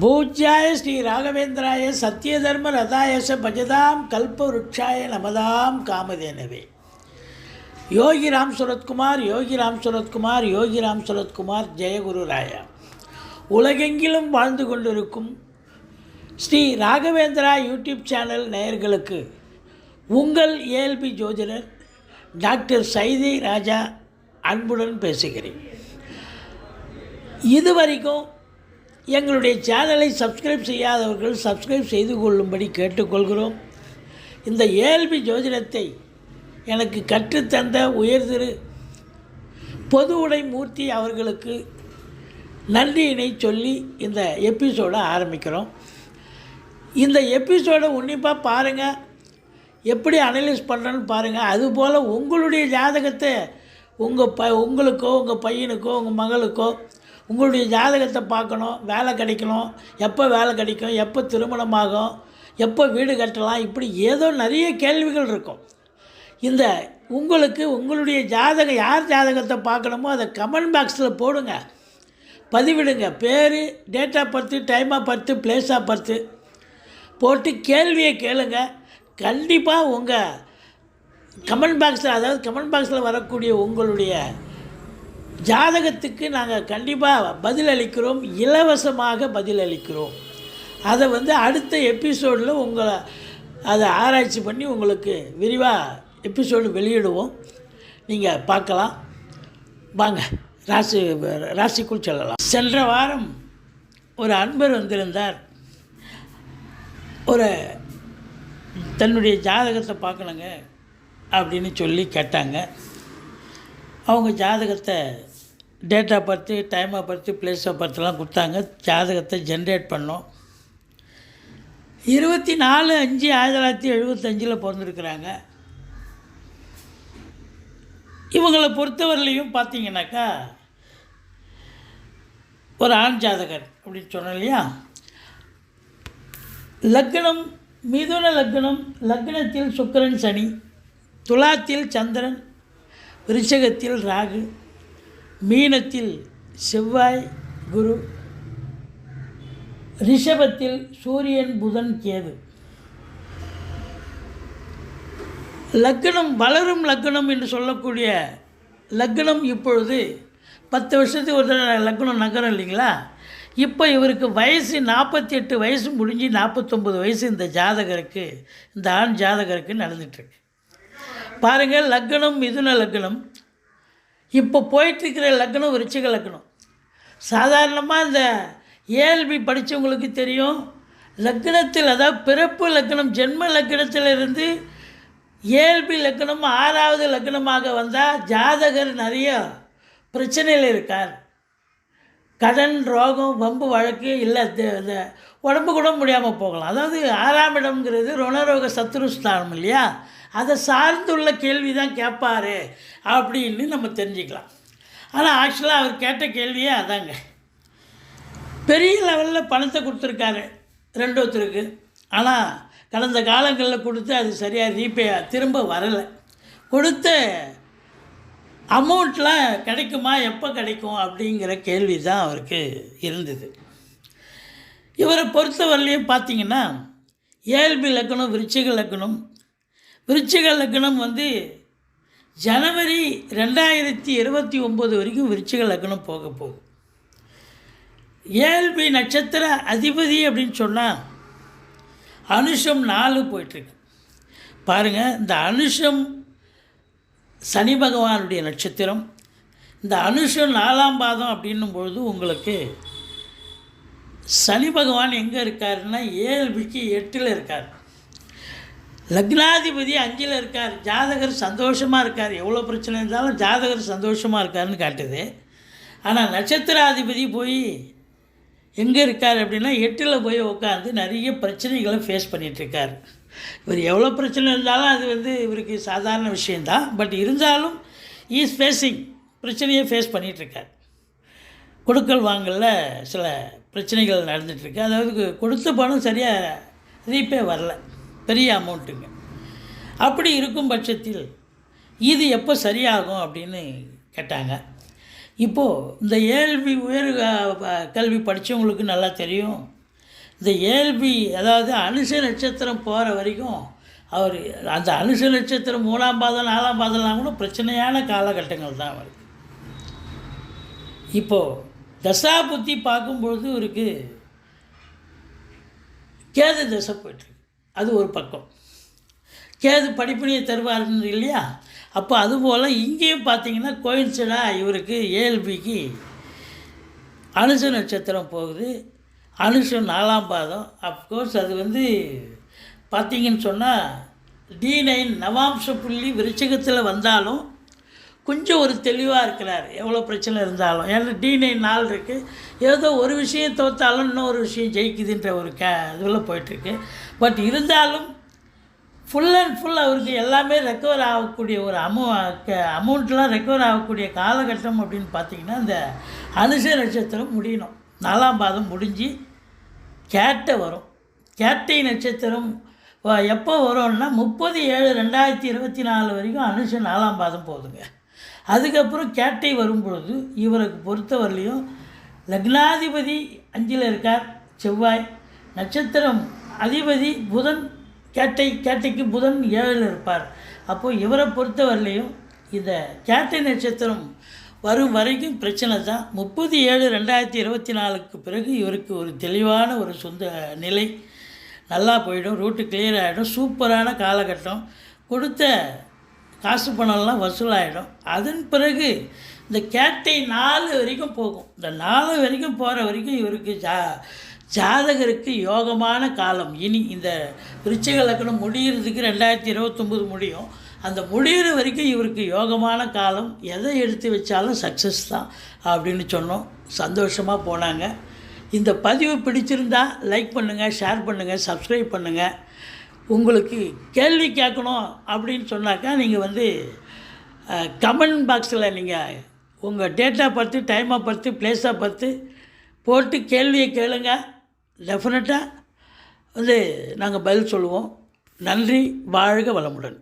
பூஜ்யாய ஸ்ரீ ராகவேந்திராய சத்யதர்ம ரதாயச பஜதாம் கல்பவருட்சாய நமதாம் காமதேனவே. யோகிராம் சுரத்குமார் யோகிராம் சுரத்குமார் யோகிராம் சுரத்குமார் ஜெயகுரு ராயா. உலகெங்கிலும் வாழ்ந்து கொண்டிருக்கும் ஸ்ரீ ராகவேந்திரா யூடியூப் சேனல் நேயர்களுக்கு உங்கள் ஏஎல்பி ஜோதிடர் டாக்டர் சைதை ராஜா அன்புடன் பேசுகிறேன். இதுவரைக்கும் எங்களுடைய சேனலை சப்ஸ்கிரைப் செய்யாதவர்கள் சப்ஸ்கிரைப் செய்து கொள்ளும்படி கேட்டுக்கொள்கிறோம். இந்த ஏஎல்பி ஜோதிடத்தை எனக்கு கற்றுத்தந்த உயர்திரு பொது உடை மூர்த்தி அவர்களுக்கு நன்றியினை சொல்லி இந்த எபிசோடை ஆரம்பிக்கிறோம். இந்த எபிசோடை உன்னிப்பாக பாருங்கள், எப்படி அனலைஸ் பண்ணுறேன்னு பாருங்கள். அதுபோல் உங்களுடைய ஜாதகத்தை உங்களுக்கோ உங்கள் பையனுக்கோ உங்கள் மகளுக்கோ உங்களுடைய ஜாதகத்தை பார்க்கணும். வேலை கிடைக்கணும், எப்போ வேலை கிடைக்கும், எப்போ திருமணமாகும், எப்போ வீடு கட்டலாம், இப்படி ஏதோ நிறைய கேள்விகள் இருக்கும். இந்த உங்களுக்கு உங்களுடைய ஜாதகம் யார் ஜாதகத்தை பார்க்கணுமோ அதை கமெண்ட் பாக்ஸில் போடுங்க, பதிவிடுங்க. பேர், date of birth, time of birth, place of birth போட்டு கேள்வியை கேளுங்க. கண்டிப்பாக உங்கள் கமெண்ட் பாக்ஸில், அதாவது கமெண்ட் பாக்ஸில் வரக்கூடிய உங்களுடைய ஜாதகத்துக்கு நாங்கள் கண்டிப்பாக பதிலளிக்கிறோம், இலவசமாக பதிலளிக்கிறோம். அதை அடுத்த எபிசோடில் உங்களை அதை ஆராய்ச்சி பண்ணி உங்களுக்கு விரிவாக எபிசோடு வெளியிடுவோம். நீங்கள் பார்க்கலாம். வாங்க ராசிக்குள் செல்லலாம். சென்ற வாரம் ஒரு அன்பர் வந்திருந்தார். ஒரு தன்னுடைய ஜாதகத்தை பார்க்கணுங்க அப்படின்னு சொல்லி கேட்டாங்க. அவங்க ஜாதகத்தை date of birth, time of birth, place of பர்த்துலாம் கொடுத்தாங்க. ஜாதகத்தை ஜென்ரேட் பண்ணோம். 24/5/1975 பிறந்திருக்கிறாங்க. இவங்களை பொறுத்தவரையிலையும் பார்த்தீங்கன்னாக்கா ஒரு ஆண் ஜாதகர் அப்படின்னு சொன்னோம் இல்லையா. லக்னம் மிதுன லக்னம், லக்னத்தில் சுக்கிரன் சனி, துலாத்தில் சந்திரன், விருச்சகத்தில் ராகு, மீனத்தில் செவ்வாய் குரு, ரிஷபத்தில் சூரியன் புதன் கேது. லக்னம் வளரும் லக்னம் என்று சொல்லக்கூடிய லக்னம் இப்பொழுது 10 வருஷத்துக்கு ஒரு லக்னம் நகரம் இல்லைங்களா. இப்போ இவருக்கு வயசு 48 வயசு முடிஞ்சு 49 வயசு இந்த ஜாதகருக்கு, இந்த ஆண் ஜாதகருக்கு நடந்துகிட்ருக்கு. பாருங்கள், லக்னம் மிதுன லக்னம். இப்போ போயிட்டுருக்கிற லக்னம் விருச்சிக லக்னம். சாதாரணமாக இந்த ஏஎல்பி படித்தவங்களுக்கு தெரியும், லக்னத்தில், அதாவது பிறப்பு லக்னம் ஜென்ம லக்னத்திலிருந்து ஏஎல்பி லக்னம் 6வது லக்னமாக வந்தால் ஜாதகர் நிறைய பிரச்சனையில் இருக்கார். கடன், ரோகம், வம்பு வழக்கு, இல்லை இந்த உடம்பு கூட முடியாமல் போகலாம். அதாவது 6ஆம் இடம்ங்கிறது ருணரோக சத்ருஸ்தானம் இல்லையா, அதை சார்ந்துள்ள கேள்வி தான் கேட்பார் அப்படின்னு நம்ம தெரிஞ்சுக்கலாம். ஆனால் ஆக்சுவலாக அவர் கேட்ட கேள்வியே அதாங்க. பெரிய லெவலில் பணத்தை கொடுத்துருக்காரு ரெண்டொருத்தருக்கு. ஆனால் கடந்த காலங்களில் கொடுத்து அது சரியாக ரீபே திரும்ப வரலை. கொடுத்த அமௌண்ட்லாம் கிடைக்குமா, எப்போ கிடைக்கும் அப்படிங்கிற கேள்வி தான் அவருக்கு இருந்தது. இவரை பொறுத்தவரையிலையும் பார்த்திங்கன்னா ஏஎல்பி லக்னம் விருச்சிக லக்னம். விருச்சிக லக்னம் ஜனவரி 2029 வரைக்கும் விருச்சிக லக்னம் போக போகுது. ஏஎல்பி நட்சத்திர அதிபதி அப்படின்னு சொன்னால் அனுஷம் 4 போயிட்டுருக்கு. பாருங்கள், இந்த அனுஷம் சனி பகவானுடைய நட்சத்திரம். இந்த அனுஷம் 4ஆம் பாதம் அப்படின்னும் பொழுது உங்களுக்கு சனி பகவான் எங்கே இருக்காருன்னா ஏஎல்பிக்கு 8ல் இருக்கார். லக்னாதிபதி 5ல் இருக்கார். ஜாதகர் சந்தோஷமாக இருக்கார். எவ்வளோ பிரச்சனை இருந்தாலும் ஜாதகர் சந்தோஷமாக இருக்காருன்னு காட்டுது. ஆனால் நட்சத்திராதிபதி போய் எங்கே இருக்கார் அப்படின்னா 8ல் போய் உட்காந்து நிறைய பிரச்சனைகளை ஃபேஸ் பண்ணிகிட்ருக்கார். இவர் எவ்வளோ பிரச்சனை இருந்தாலும் அது இவருக்கு சாதாரண விஷயந்தான். பட் இருந்தாலும் ஈஸ் ஃபேஸிங், பிரச்சனையை ஃபேஸ் பண்ணிகிட்ருக்கார். கொடுக்கல் வாங்கலில் சில பிரச்சனைகள் நடந்துகிட்ருக்கு. அதாவது கொடுத்த பணம் சரியாக ரீபே வரல, பெரிய அமௌண்ட்டுங்க. அப்படி இருக்கும் பட்சத்தில் இது எப்போ சரியாகும் அப்படின்னு கேட்டாங்க. இப்போது இந்த ஏஎல்பி உயர் கல்வி படித்தவங்களுக்கு நல்லா தெரியும், இந்த ஏஎல்பி அதாவது அனுஷ நட்சத்திரம் போகிற வரைக்கும் அவர் அந்த அனுஷ நட்சத்திரம் 3ஆம் பாதம் 4ஆம் பாதம்லாம் கூட பிரச்சனையான காலகட்டங்கள் தான் அவருக்கு. இப்போது தசா புத்தி பார்க்கும்பொழுது இவருக்கு கேது தசை போய்ட்டுருக்கு. அது ஒரு பக்கம். கேது படிப்பினையை தருவாருன்னு இல்லையா? அப்போ அதுபோல் இங்கேயும் பார்த்தீங்கன்னா கோயின்சிடாக இவருக்கு ஏஎல்பிக்கு அனுஷ நட்சத்திரம் போகுது. அனுஷம் 4ஆம் பாதம். அஃப்கோர்ஸ் அது வந்து பார்த்திங்கன்னு சொன்னால் D9 நவாம்ச புள்ளி விருச்சிகத்தில் வந்தாலும் கொஞ்சம் ஒரு தெளிவாக இருக்கிறார், எவ்வளோ பிரச்சனை இருந்தாலும். ஏன்னா D9 நாள் இருக்குது, ஏதோ ஒரு விஷயம் தோற்றாலும் இன்னொரு விஷயம் ஜெயிக்குதுன்ற ஒரு இதில் போயிட்டுருக்கு. பட் இருந்தாலும் ஃபுல் அண்ட் ஃபுல் அவருக்கு எல்லாமே ரெக்கவர் ஆகக்கூடிய ஒரு அமௌண்ட்லாம் ரெக்கவர் ஆகக்கூடிய காலகட்டம் அப்படின்னு பார்த்திங்கன்னா இந்த அனுஷ நட்சத்திரம் முடியணும். 4ஆம் பாதம் முடிஞ்சு கேட்டை வரும். கேட்டை நட்சத்திரம் எப்போ வரும்னா 30/7/2024 வரைக்கும் அனுஷ 4ஆம் பாதம் போகுதுங்க. அதுக்கப்புறம் கேட்டை வரும்பொழுது இவருக்கு பொறுத்தவரையிலையும் லக்னாதிபதி 5ல் இருக்கார் செவ்வாய், நட்சத்திரம் அதிபதி புதன், கேட்டைக்கு புதன் 7ல் இருப்பார். அப்போது இவரை பொறுத்தவரையிலையும் இந்த கேட்டை நட்சத்திரம் வரும் வரைக்கும் பிரச்சனை தான். 30/7/2024 பிறகு இவருக்கு ஒரு தெளிவான ஒரு சொந்த நிலை நல்லா போயிடும், ரூட்டு கிளியர் ஆகிடும், சூப்பரான காலகட்டம், கொடுத்த காசு பணம்லாம் வசூலாகிடும். அதன் பிறகு இந்த கேட்டை 4 வரைக்கும் போகும். இந்த 4 வரைக்கும் போகிற வரைக்கும் இவருக்கு ஜாதகருக்கு யோகமான காலம். இனி இந்த விருச்சிக லக்னம் முடிகிறதுக்கு 2029 முடியும். அந்த முடிகிற வரைக்கும் இவருக்கு யோகமான காலம். எதை எடுத்து வச்சாலும் சக்ஸஸ் தான் அப்படின்னு சொன்னோம். சந்தோஷமாக போனாங்க. இந்த பதிவு பிடிச்சிருந்தா லைக் பண்ணுங்கள், ஷேர் பண்ணுங்கள், சப்ஸ்கிரைப் பண்ணுங்கள். உங்களுக்கு கேள்வி கேட்கணும் அப்படின்னு சொன்னாக்கா நீங்கள் வந்து கமெண்ட் பாக்ஸில் நீங்கள் உங்கள் டேட்டா பார்த்து, டைமை பார்த்து, பிளேஸை பார்த்து போட்டு கேள்வியை கேளுங்க. டெஃபினட்டாக வந்து நாங்கள் பதில் சொல்லுவோம். நன்றி. வாழ்க வளமுடன்.